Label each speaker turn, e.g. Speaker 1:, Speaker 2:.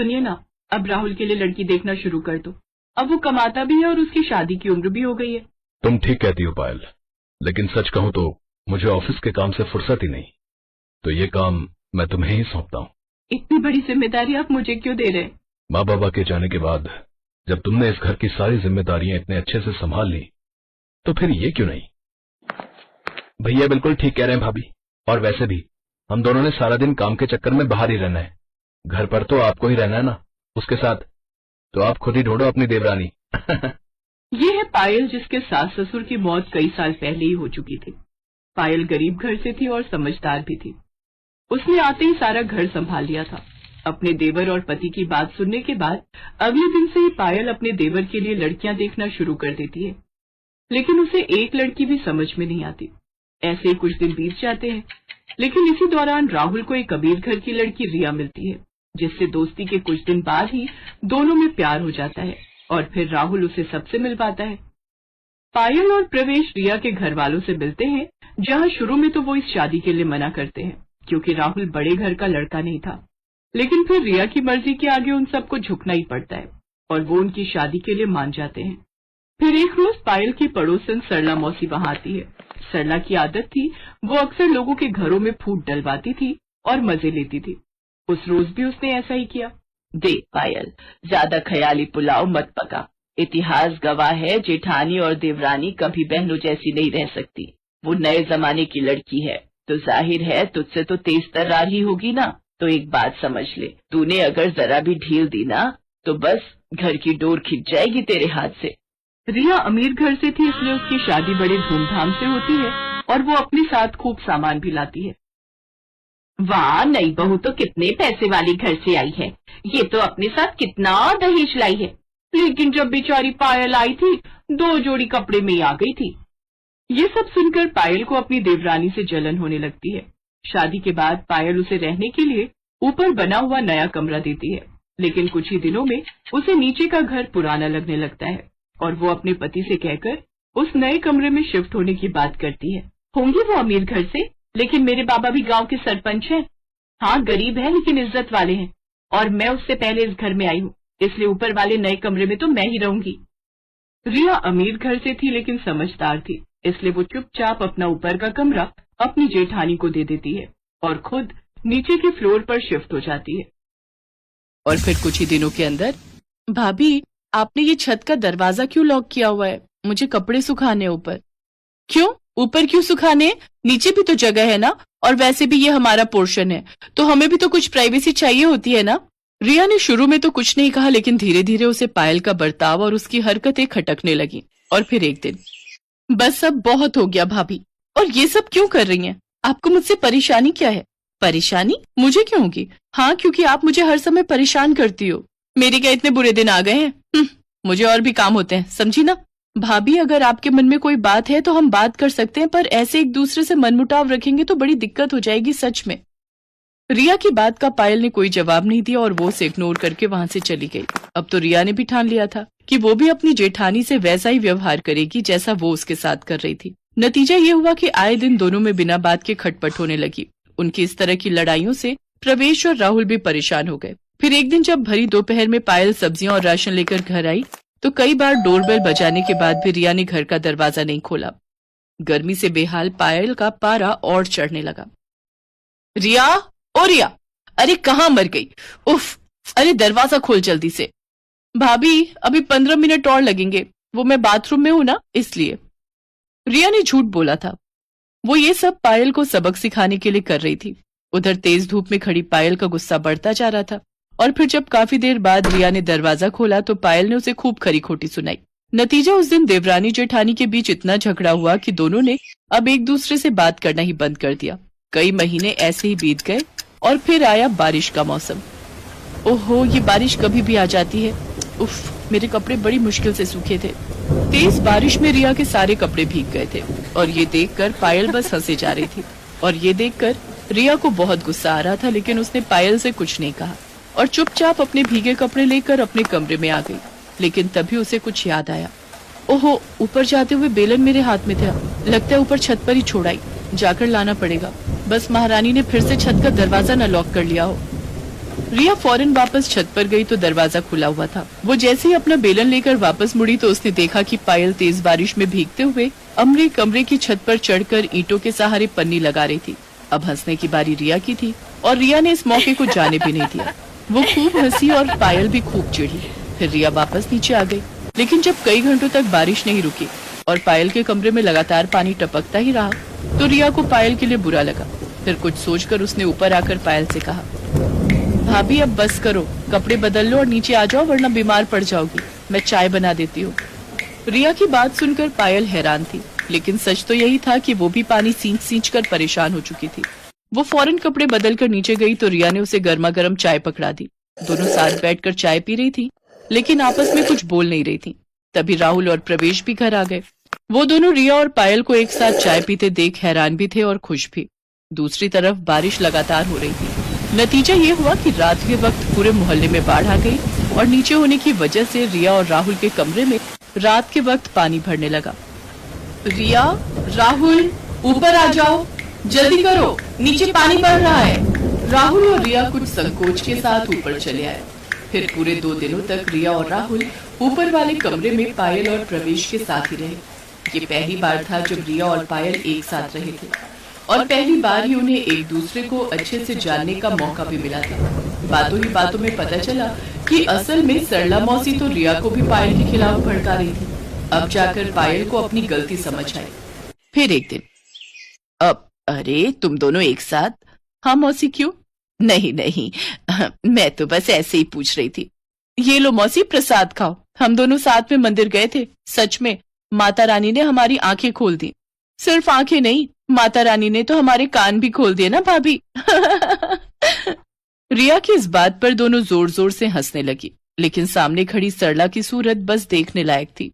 Speaker 1: सुनिए ना, अब राहुल के लिए लड़की देखना शुरू कर दो। अब वो कमाता भी है और उसकी शादी की उम्र भी हो गई है।
Speaker 2: तुम ठीक कहती हो पायल, लेकिन सच कहूँ तो मुझे ऑफिस के काम से फुर्सत ही नहीं, तो ये काम मैं तुम्हें ही सौंपता हूँ।
Speaker 1: इतनी बड़ी जिम्मेदारी आप मुझे क्यों दे रहे हैं?
Speaker 2: माँ बाबा के जाने के बाद जब तुमने इस घर की सारी जिम्मेदारियां इतने अच्छे से संभाल ली, तो फिर ये क्यों नहीं।
Speaker 3: भैया बिल्कुल ठीक कह रहे हैं भाभी, और वैसे भी हम दोनों ने सारा दिन काम के चक्कर में बाहर ही रहना है, घर पर तो आपको ही रहना है ना उसके साथ, तो आप खुद ही ढूंढो अपनी देवरानी।
Speaker 1: ये है पायल, जिसके सास ससुर की मौत कई साल पहले ही हो चुकी थी। पायल गरीब घर से थी और समझदार भी थी। उसने आते ही सारा घर संभाल लिया था। अपने देवर और पति की बात सुनने के बाद अगले दिन से ही पायल अपने देवर के लिए लड़कियां देखना शुरू कर देती है, लेकिन उसे एक लड़की भी समझ में नहीं आती। ऐसे ही कुछ दिन बीत जाते हैं, लेकिन इसी दौरान राहुल को एक अमीर घर की लड़की रिया मिलती है, जिससे दोस्ती के कुछ दिन बाद ही दोनों में प्यार हो जाता है और फिर राहुल उसे सबसे मिल पाता है। पायल और प्रवेश रिया के घर वालों से मिलते हैं, जहां शुरू में तो वो इस शादी के लिए मना करते हैं क्योंकि राहुल बड़े घर का लड़का नहीं था, लेकिन फिर रिया की मर्जी के आगे उन सबको झुकना ही पड़ता है और वो उनकी शादी के लिए मान जाते हैं। फिर एक रोज पायल की पड़ोसन सरला मौसी वहां आती है। सरला की आदत थी, वो अक्सर लोगों के घरों में फूट डलवाती थी और मजे लेती थी। उस रोज भी उसने ऐसा ही किया।
Speaker 4: देख पायल, ज्यादा ख्याली पुलाव मत पका। इतिहास गवाह है, जेठानी और देवरानी कभी बहनों जैसी नहीं रह सकती। वो नए जमाने की लड़की है, तो जाहिर है तुझसे तो तेज तर्रार ही होगी ना। तो एक बात समझ ले, तूने अगर जरा भी ढील दी ना तो बस घर की डोर खिंच जाएगी तेरे हाथ से।
Speaker 1: रिया अमीर घर से थी, इसलिए उसकी शादी बड़े धूमधाम से होती है और वो अपने साथ खूब सामान भी लाती है।
Speaker 4: वाह, नई बहू तो कितने पैसे वाली घर से आई है, ये तो अपने साथ कितना दहेज लाई है।
Speaker 1: लेकिन जब बेचारी पायल आई थी, 2 जोड़ी कपड़े में ही आ गई थी। ये सब सुनकर पायल को अपनी देवरानी से जलन होने लगती है। शादी के बाद पायल उसे रहने के लिए ऊपर बना हुआ नया कमरा देती है, लेकिन कुछ ही दिनों में उसे नीचे का घर पुराना लगने लगता है और वो अपने पति से कहकर उस नए कमरे में शिफ्ट होने की बात करती है।
Speaker 4: होंगे वो अमीर घर से, लेकिन मेरे बाबा भी गांव के सरपंच हैं। हाँ, गरीब है लेकिन इज्जत वाले हैं, और मैं उससे पहले इस घर में आई हूँ, इसलिए ऊपर वाले नए कमरे में तो मैं ही रहूंगी।
Speaker 1: रिया अमीर घर से थी लेकिन समझदार थी, इसलिए वो चुपचाप अपना ऊपर का कमरा अपनी जेठानी को दे देती है और खुद नीचे के फ्लोर पर शिफ्ट हो जाती है।
Speaker 5: और फिर कुछ ही दिनों के अंदर, भाभी आपने ये छत का दरवाजा क्यों लॉक किया हुआ है? मुझे कपड़े सुखाने ऊपर। क्यों ऊपर क्यों सुखाने? नीचे भी तो जगह है ना, और वैसे भी ये हमारा पोर्शन है, तो हमें भी तो कुछ प्राइवेसी चाहिए होती है ना। रिया ने शुरू में तो कुछ नहीं कहा, लेकिन धीरे धीरे उसे पायल का बर्ताव और उसकी हरकतें खटकने लगी। और फिर एक दिन, बस अब बहुत हो गया भाभी, और ये सब क्यों कर रही हैं? आपको मुझसे परेशानी क्या है? परेशानी मुझे क्यों होगी? हाँ, क्योंकि आप मुझे हर समय परेशान करती हो। मेरे क्या इतने बुरे दिन आ गए हैं? मुझे और भी काम होते हैं, समझी ना। भाभी, अगर आपके मन में कोई बात है तो हम बात कर सकते हैं, पर ऐसे एक दूसरे से मनमुटाव रखेंगे तो बड़ी दिक्कत हो जाएगी सच में। रिया की बात का पायल ने कोई जवाब नहीं दिया और वो उसे इग्नोर करके वहां से चली गई। अब तो रिया ने भी ठान लिया था कि वो भी अपनी जेठानी से वैसा ही व्यवहार करेगी जैसा वो उसके साथ कर रही थी। नतीजा ये हुआ कि आए दिन दोनों में बिना बात के खटपट होने लगी। उनकी इस तरह की लड़ाइयों से प्रवेश और राहुल भी परेशान हो गए। फिर एक दिन जब भरी दोपहर में पायल सब्जियां और राशन लेकर घर आई, तो कई बार डोरबेल बजाने के बाद भी रिया ने घर का दरवाजा नहीं खोला। गर्मी से बेहाल पायल का पारा और चढ़ने लगा। रिया, ओ रिया, अरे कहाँ मर गई? उफ, अरे दरवाजा खोल जल्दी से। भाभी, अभी 15 मिनट और लगेंगे, वो मैं बाथरूम में हूं ना, इसलिए। रिया ने झूठ बोला था। वो ये सब पायल को सबक सिखाने के लिए कर रही थी। उधर तेज धूप में खड़ी पायल का गुस्सा बढ़ता जा रहा था, और फिर जब काफी देर बाद रिया ने दरवाजा खोला तो पायल ने उसे खूब खरी खोटी सुनाई। नतीजा, उस दिन देवरानी जेठानी के बीच इतना झगड़ा हुआ कि दोनों ने अब एक दूसरे से बात करना ही बंद कर दिया। कई महीने ऐसे ही बीत गए और फिर आया बारिश का मौसम। ओहो, ये बारिश कभी भी आ जाती है। उफ, मेरे कपड़े बड़ी मुश्किल से सूखे थे। तेज बारिश में रिया के सारे कपड़े भीग गए थे और ये देखकर पायल बस हंसे जा रही थी। और ये देखकर रिया को बहुत गुस्सा आ रहा था, लेकिन उसने पायल से कुछ नहीं कहा और चुपचाप अपने भीगे कपड़े लेकर अपने कमरे में आ गई। लेकिन तभी उसे कुछ याद आया। ओहो, ऊपर जाते हुए बेलन मेरे हाथ में था, लगता है ऊपर छत पर ही छोड़ आई, जाकर लाना पड़ेगा। बस महारानी ने फिर से छत का दरवाजा न लॉक कर लिया हो। रिया फौरन वापस छत पर गई तो दरवाजा खुला हुआ था। वो जैसे ही अपना बेलन लेकर वापस मुड़ी तो उसने देखा कि पायल तेज बारिश में भीगते हुए अमरे कमरे की छत पर चढ़कर ईंटों के सहारे पन्नी लगा रही थी। अब हंसने की बारी रिया की थी और रिया ने इस मौके को जाने भी नहीं दिया। वो खूब हंसी और पायल भी खूब चिढ़ी। फिर रिया वापस नीचे आ गई, लेकिन जब कई घंटों तक बारिश नहीं रुकी और पायल के कमरे में लगातार पानी टपकता ही रहा तो रिया को पायल के लिए बुरा लगा। फिर कुछ सोचकर उसने ऊपर आकर पायल से कहा, भाभी अब बस करो, कपड़े बदल लो और नीचे आ जाओ वरना बीमार पड़ जाओगी, मैं चाय बना देती हूँ। रिया की बात सुनकर पायल हैरान थी, लेकिन सच तो यही था कि वो भी पानी सींच कर परेशान हो चुकी थी। वो फौरन कपड़े बदल कर नीचे गई तो रिया ने उसे गर्मा गर्म चाय पकड़ा दी। दोनों साथ बैठकर चाय पी रही थी, लेकिन आपस में कुछ बोल नहीं रही थी। तभी राहुल और प्रवेश भी घर आ गए। वो दोनों रिया और पायल को एक साथ चाय पीते देख हैरान भी थे और खुश भी। दूसरी तरफ बारिश लगातार हो रही थी। नतीजा ये हुआ कि रात के वक्त पूरे मोहल्ले में बाढ़ आ गई और नीचे होने की वजह से रिया और राहुल के कमरे में रात के वक्त पानी भरने लगा। रिया, राहुल, ऊपर आ जाओ, जल्दी करो, नीचे पानी बढ़ रहा है। राहुल और रिया कुछ संकोच के साथ ऊपर चले आए। फिर पूरे 2 दिनों तक रिया और राहुल ऊपर वाले कमरे में पायल और प्रवेश के साथ ही रहे। ये पहली बार था जब रिया और पायल एक साथ रहे थे और पहली बार ही उन्हें एक दूसरे को अच्छे से जानने का मौका भी मिला था। बातों ही बातों में पता चला कि असल में सरला मौसी तो रिया को भी पायल के खिलाफ भड़का रही थी। अब जाकर पायल को अपनी गलती समझ आई। फिर एक दिन, अब अरे तुम दोनों एक साथ? हाँ मौसी, क्यों? नहीं नहीं, मैं तो बस ऐसे ही पूछ रही थी। ये लो मौसी, प्रसाद खाओ। हम दोनों साथ में मंदिर गए थे। सच में माता रानी ने हमारी आंखें खोल दी। सिर्फ आंखें नहीं, माता रानी ने तो हमारे कान भी खोल दिए ना भाभी। रिया की इस बात पर दोनों जोर जोर से हंसने लगी, लेकिन सामने खड़ी सरला की सूरत बस देखने लायक थी।